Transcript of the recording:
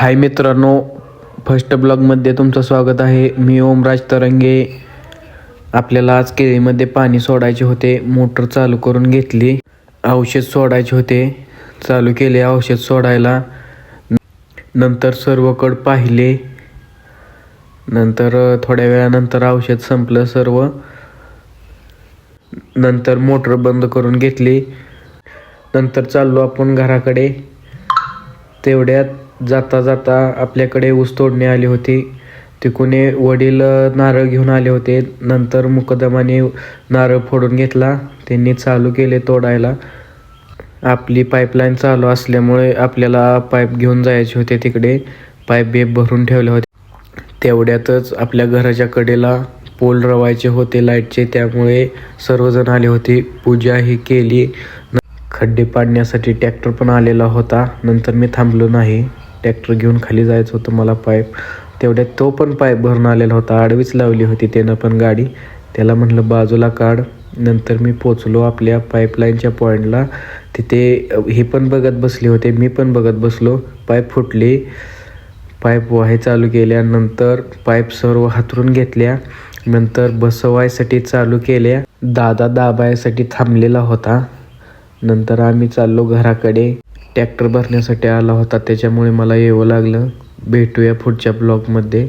हाय मित्रांनो, फर्स्ट ब्लॉगमध्ये तुमचं स्वागत आहे. मी ओमराज तरंगे. आपल्याला आज केळीमध्ये पाणी सोडायचे होते. मोटर चालू करून घेतली. औषध सोडायचे होते. चालू केले औषध सोडायला. नंतर सर्वकडे पाहिले. नंतर थोड्या वेळानंतर औषध संपलं सर्व. नंतर मोटर बंद करून घेतली. नंतर चाललो आपण घराकडे. तेवढ्यात जाता जाता आपल्याकडे ऊस तोडणे आली होती. तिकडून वडील नारळ घेऊन आले होते. नंतर मुकदमाने नारळ फोडून घेतला. त्यांनी चालू केले तोडायला. आपली पाईपलाईन चालू असल्यामुळे आपल्याला पाईप घेऊन जायचे होते तिकडे. पाईप बेप भरून ठेवले होते. तेवढ्यातच आपल्या घराच्या कडेला पोल रवायचे होते लाईटचे, त्यामुळे सर्वजण आले होते. पूजा ही केली. खड्डे पाडण्यासाठी ट्रॅक्टर पण आलेला होता. नंतर मी थांबलो नाही. ट्रॅक्टर घेऊन खाली जायचं होतं मला पाईप. तेवढ्यात तो पण पाईप भरून आलेला होता. आडवीच लावली होती त्यानं पण गाडी. त्याला म्हटलं बाजूला काढ. नंतर मी पोचलो आपल्या पाईपलाईनच्या पॉईंटला. तिथे हे पण बघत बसले होते, मी पण बघत बसलो. पाईप फुटली. पाईप वाहे चालू केल्यानंतर पाईप सर्व हातरून घेतल्या. नंतर बसवायसाठी चालू केल्या. दादा दाबायसाठी थांबलेला होता. नंतर आम्ही चाललो घराकडे. ट्रॅक्टर भरण्यासाठी आला होता, त्याच्यामुळे मला यावं लागलं. भेटूया पुढच्या ब्लॉगमध्ये.